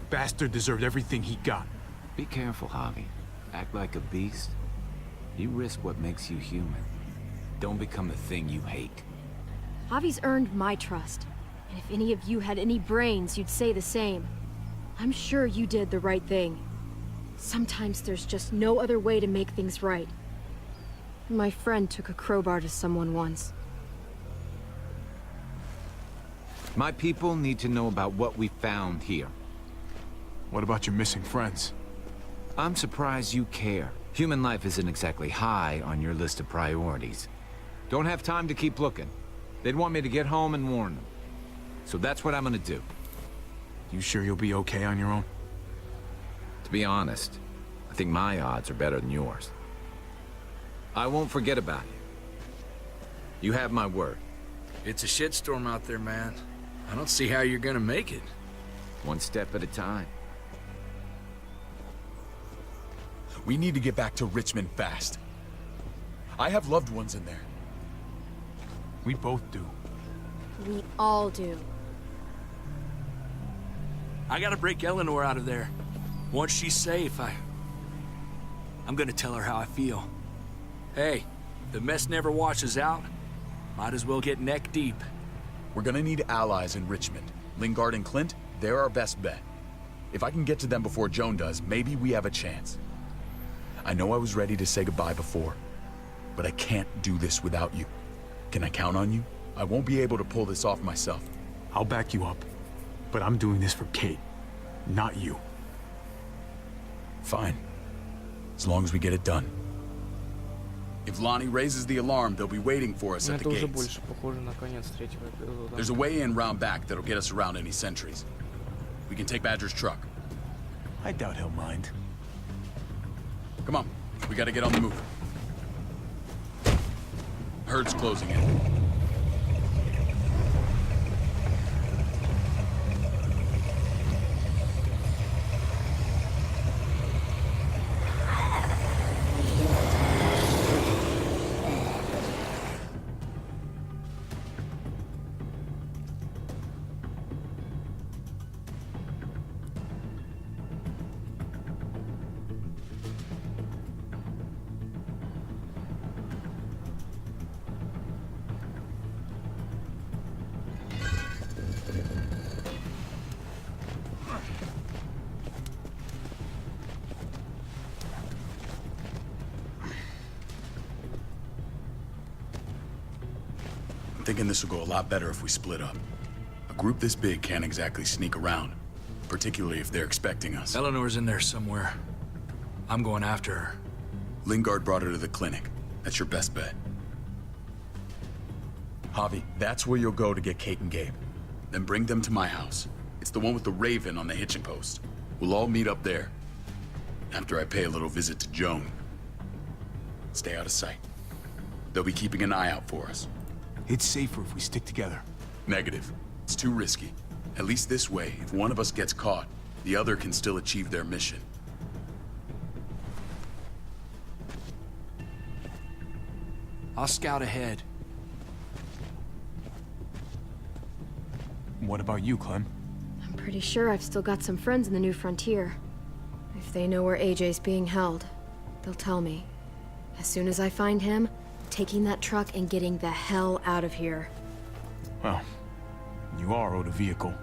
Bastard deserved everything he got. Be careful, Javi. Act like a beast. You risk what makes you human. Don't become the thing you hate. Javi's earned my trust. And if any of you had any brains, you'd say the same. I'm sure you did the right thing. Sometimes there's just no other way to make things right. My friend took a crowbar to someone once. My people need to know about what we found here. What about your missing friends? I'm surprised you care. Human life isn't exactly high on your list of priorities. Don't have time to keep looking. They'd want me to get home and warn them. So that's what I'm gonna do. You sure you'll be okay on your own? To be honest, I think my odds are better than yours. I won't forget about you. You have my word. It's a shitstorm out there, man. I don't see how you're gonna make it. One step at a time. We need to get back to Richmond fast. I have loved ones in there. We both do. We all do. I gotta break Eleanor out of there. Once she's safe, I'm gonna tell her how I feel. Hey, if the mess never washes out, might as well get neck deep. We're gonna need allies in Richmond. Lingard and Clint, they're our best bet. If I can get to them before Joan does, maybe we have a chance. I know I was ready to say goodbye before, but I can't do this without you. Can I count on you? I won't be able to pull this off myself. I'll back you up, but I'm doing this for Kate, not you. Fine. As long as we get it done. If Lonnie raises the alarm, they'll be waiting for us at the gates. There's a way in round back that'll get us around any sentries. We can take Badger's truck. I doubt he'll mind. Come on, we gotta get on the move. Herd's closing in. I'm thinking this will go a lot better if we split up. A group this big can't exactly sneak around, particularly if they're expecting us. Eleanor's in there somewhere. I'm going after her. Lingard brought her to the clinic. That's your best bet. Javi, that's where you'll go to get Kate and Gabe. Then bring them to my house. It's the one with the Raven on the hitching post. We'll all meet up there. After I pay a little visit to Joan. Stay out of sight. They'll be keeping an eye out for us. It's safer if we stick together. Negative. It's too risky. At least this way, if one of us gets caught, the other can still achieve their mission. I'll scout ahead. What about you, Clem? I'm pretty sure I've still got some friends in the New Frontier. If they know where AJ's being held, they'll tell me. As soon as I find him, taking that truck and getting the hell out of here. Well, you are owed a vehicle.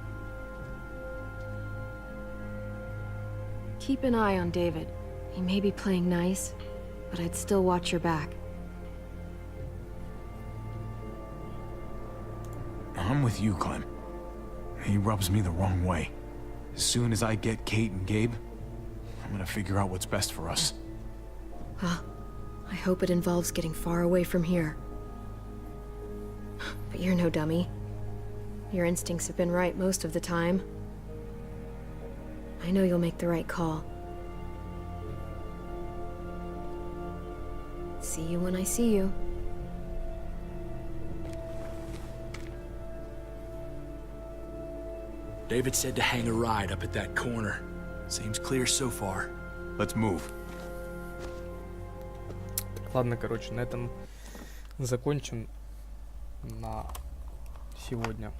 Keep an eye on David. He may be playing nice, but I'd still watch your back. I'm with you, Clem. He rubs me the wrong way. As soon as I get Kate and Gabe, I'm gonna figure out what's best for us. Well, I hope it involves getting far away from here. But you're no dummy. Your instincts have been right most of the time. I know you'll make the right call. See you when I see you. David said to hang a ride up at that corner. Seems clear so far. Let's move. Ладно, короче, на этом закончим на сегодня.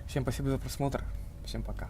Всем спасибо за просмотр. Всем пока.